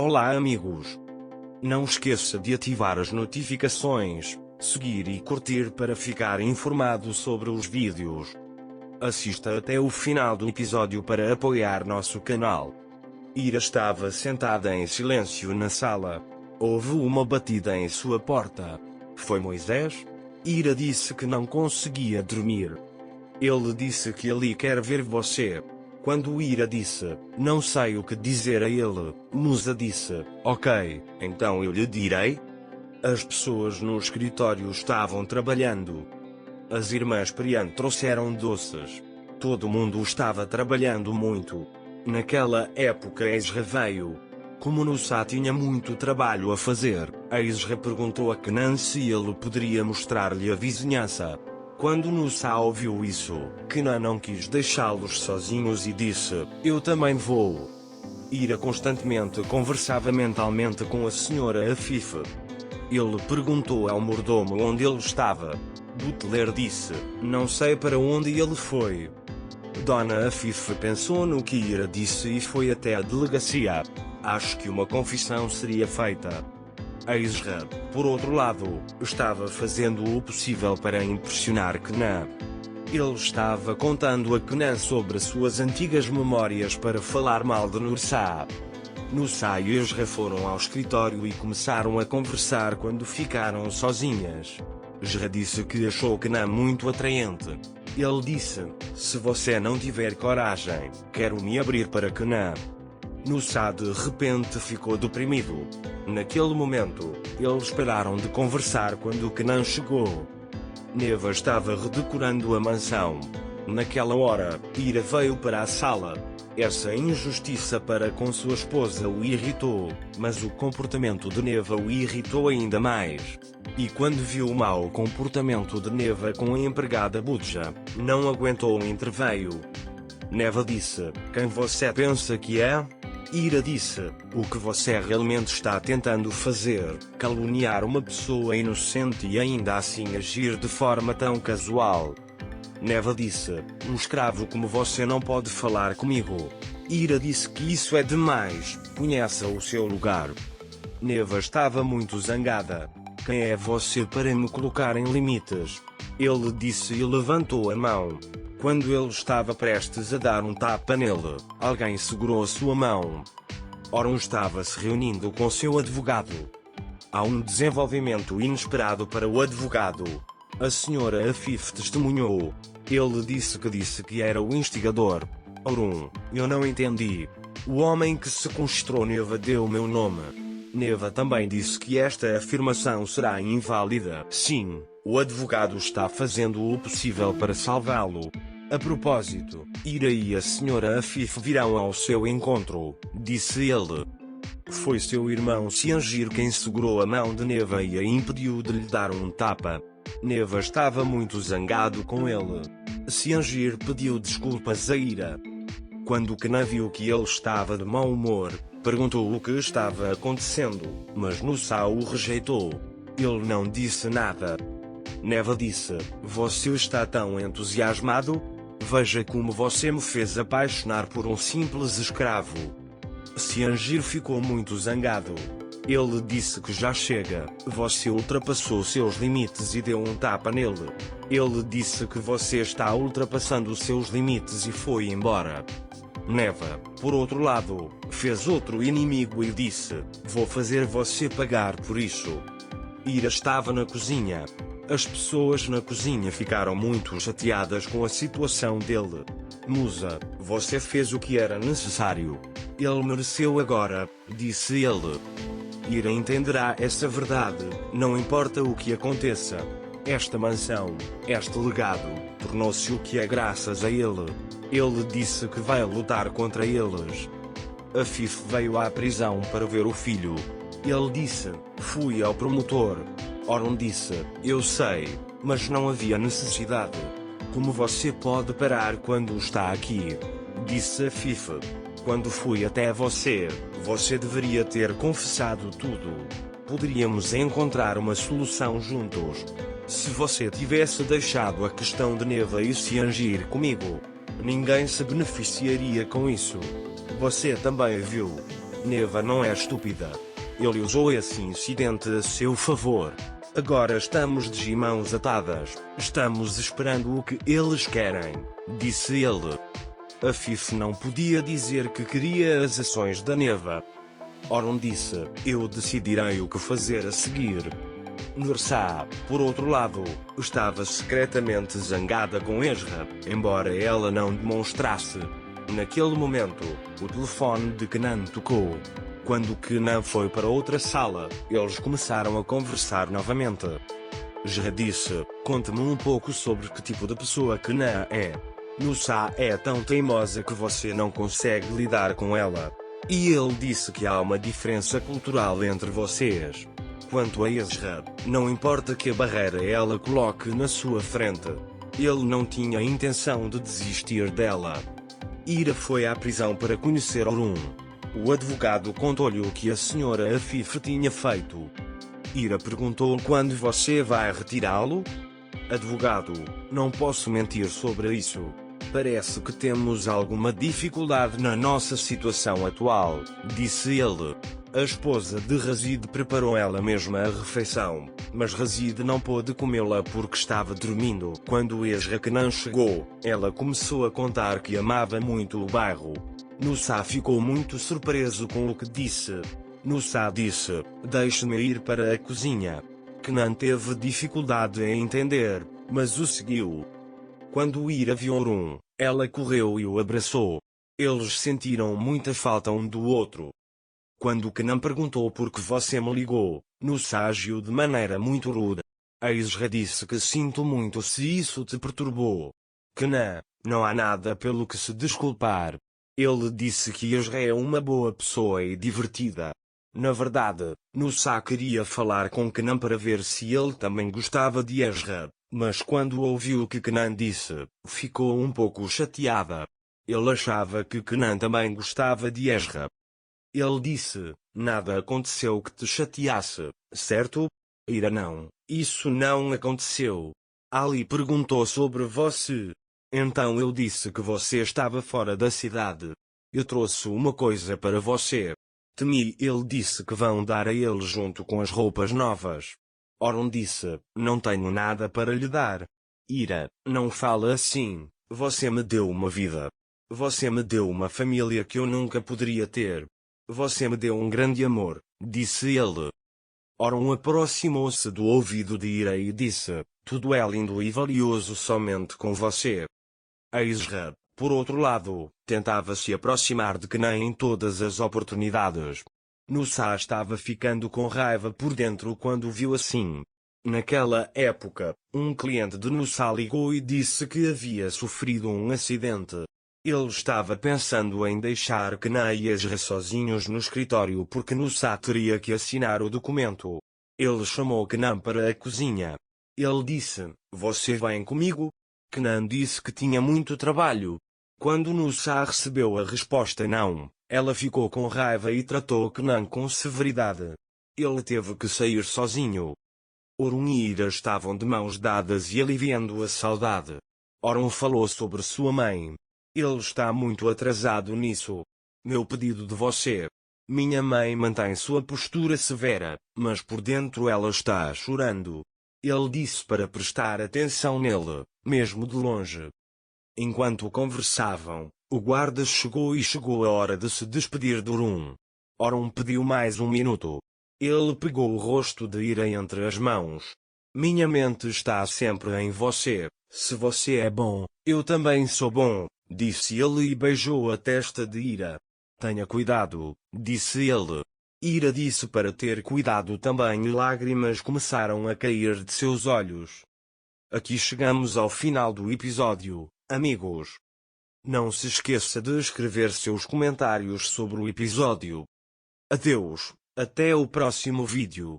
Olá amigos! Não esqueça de ativar as notificações, seguir e curtir para ficar informado sobre os vídeos. Assista até o final do episódio para apoiar nosso canal. Ira estava sentada em silêncio na sala. Houve uma batida em sua porta. Foi Moisés? Ira disse que não conseguia dormir. Ele disse que ele quer ver você. Quando Ira disse, não sei o que dizer a ele, Musa disse, ok, então eu lhe direi. As pessoas no escritório estavam trabalhando. As irmãs Prian trouxeram doces. Todo mundo estava trabalhando muito. Naquela época Ezra veio. Como Nusa tinha muito trabalho a fazer, Ezra perguntou a Kenan se ele poderia mostrar-lhe a vizinhança. Quando Nusa ouviu isso, Kenan não quis deixá-los sozinhos e disse, eu também vou. Ira constantemente conversava mentalmente com a senhora Afif. Ele perguntou ao mordomo onde ele estava. Butler disse, não sei para onde ele foi. Dona Afif pensou no que Ira disse e foi até a delegacia. Acho que uma confissão seria feita. Ezra, por outro lado, estava fazendo o possível para impressionar Kenan. Ele estava contando a Kenan sobre suas antigas memórias para falar mal de Nusa. Nusa e Ezra foram ao escritório e começaram a conversar quando ficaram sozinhas. Ezra disse que achou Kenan muito atraente. Ele disse, se você não tiver coragem, quero me abrir para Kenan. Nusa de repente ficou deprimido. Naquele momento, eles pararam de conversar quando Kenan chegou. Neva estava redecorando a mansão. Naquela hora, Ira veio para a sala. Essa injustiça para com sua esposa o irritou, mas o comportamento de Neva o irritou ainda mais. E quando viu o mau comportamento de Neva com a empregada Budja, não aguentou e interveio. Neva disse, quem você pensa que é? Ira disse, o que você realmente está tentando fazer, caluniar uma pessoa inocente e ainda assim agir de forma tão casual. Neva disse, um escravo como você não pode falar comigo. Ira disse que isso é demais, conheça o seu lugar. Neva estava muito zangada. Quem é você para me colocar em limites? Ele disse e levantou a mão. Quando ele estava prestes a dar um tapa nele, alguém segurou sua mão. Orun estava se reunindo com seu advogado. Há um desenvolvimento inesperado para o advogado. A senhora Afif testemunhou. Ele disse que era o instigador. Orun, eu não entendi. O homem que sequestrou Neva deu meu nome. Neva também disse que esta afirmação será inválida. Sim, o advogado está fazendo o possível para salvá-lo. A propósito, Ira e a senhora Afif virão ao seu encontro, disse ele. Foi seu irmão Siangir quem segurou a mão de Neva e a impediu de lhe dar um tapa. Neva estava muito zangado com ele. Siangir pediu desculpas a Ira. Quando Kenan viu que ele estava de mau humor, perguntou o que estava acontecendo, mas Nusa o rejeitou. Ele não disse nada. Neva disse, você está tão entusiasmado? Veja como você me fez apaixonar por um simples escravo. Siangir ficou muito zangado. Ele disse que já chega, você ultrapassou seus limites e deu um tapa nele. Ele disse que você está ultrapassando seus limites e foi embora. Neva, por outro lado, fez outro inimigo e disse, vou fazer você pagar por isso. Ira estava na cozinha. As pessoas na cozinha ficaram muito chateadas com a situação dele. Musa, você fez o que era necessário. Ele mereceu agora, disse ele. Ira entenderá essa verdade, não importa o que aconteça. Esta mansão, este legado, tornou-se o que é graças a ele. Ele disse que vai lutar contra eles. Afif veio à prisão para ver o filho. Ele disse, fui ao promotor. Orun disse, eu sei, mas não havia necessidade. Como você pode parar quando está aqui? Disse Afif. Quando fui até você, você deveria ter confessado tudo. Poderíamos encontrar uma solução juntos. Se você tivesse deixado a questão de Neva e Siangir comigo, ninguém se beneficiaria com isso. Você também viu. Neva não é estúpida. Ele usou esse incidente a seu favor. Agora estamos de mãos atadas, estamos esperando o que eles querem, disse ele. Afif não podia dizer que queria as ações da Neva. Oron disse, eu decidirei o que fazer a seguir. Nursa, por outro lado, estava secretamente zangada com Ezra, embora ela não demonstrasse. Naquele momento, o telefone de Kenan tocou. Quando Kenan foi para outra sala, eles começaram a conversar novamente. Ezra disse, conte-me um pouco sobre que tipo de pessoa Kenan é. Nursa é tão teimosa que você não consegue lidar com ela. E ele disse que há uma diferença cultural entre vocês. Quanto a Ezra, não importa que barreira ela coloque na sua frente. Ele não tinha a intenção de desistir dela. Ira foi à prisão para conhecer Orun. O advogado contou-lhe o que a senhora Afif tinha feito. Ira perguntou quando você vai retirá-lo? Advogado, não posso mentir sobre isso. Parece que temos alguma dificuldade na nossa situação atual, disse ele. A esposa de Razid preparou ela mesma a refeição, mas Razid não pôde comê-la porque estava dormindo. Quando Ezra Kenan chegou, ela começou a contar que amava muito o bairro. Nursa ficou muito surpreso com o que disse. Nursa disse, deixe-me ir para a cozinha. Kenan teve dificuldade em entender, mas o seguiu. Quando Ira viu Orun, ela correu e o abraçou. Eles sentiram muita falta um do outro. Quando Kenan perguntou por que você me ligou, Nursa agiu de maneira muito rude. Ezra disse que sinto muito se isso te perturbou. Kenan, não há nada pelo que se desculpar. Ele disse que Ezra é uma boa pessoa e divertida. Na verdade, Nursa queria falar com Kenan para ver se ele também gostava de Ezra, mas quando ouviu o que Kenan disse, ficou um pouco chateada. Ele achava que Kenan também gostava de Ezra. Ele disse, nada aconteceu que te chateasse, certo? Ira não, isso não aconteceu. Ali perguntou sobre você. Então eu disse que você estava fora da cidade. Eu trouxe uma coisa para você. Temi, ele disse que vão dar a ele junto com as roupas novas. Orun disse, não tenho nada para lhe dar. Ira, não fala assim, você me deu uma vida. Você me deu uma família que eu nunca poderia ter. Você me deu um grande amor, disse ele. Orun aproximou-se do ouvido de Ira e disse, tudo é lindo e valioso somente com você. Ezra, por outro lado, tentava se aproximar de Kenan em todas as oportunidades. Nursa estava ficando com raiva por dentro quando o viu assim. Naquela época, um cliente de Nursa ligou e disse que havia sofrido um acidente. Ele estava pensando em deixar Kenan e Ezra sozinhos no escritório porque Nursa teria que assinar o documento. Ele chamou Kenan para a cozinha. Ele disse, você vem comigo? Kenan disse que tinha muito trabalho. Quando Nursa recebeu a resposta não, ela ficou com raiva e tratou Kenan com severidade. Ele teve que sair sozinho. Orun e Ira estavam de mãos dadas e aliviando a saudade. Orun falou sobre sua mãe. Ele está muito atrasado nisso. Meu pedido de você. Minha mãe mantém sua postura severa, mas por dentro ela está chorando. Ele disse para prestar atenção nele, mesmo de longe. Enquanto conversavam, o guarda chegou e chegou a hora de se despedir de Orun. Orun pediu mais um minuto. Ele pegou o rosto de Ira entre as mãos. Minha mente está sempre em você. Se você é bom, eu também sou bom, disse ele e beijou a testa de Ira. Tenha cuidado, disse ele. Ira disse para ter cuidado também e lágrimas começaram a cair de seus olhos. Aqui chegamos ao final do episódio, amigos. Não se esqueça de escrever seus comentários sobre o episódio. Adeus, até o próximo vídeo.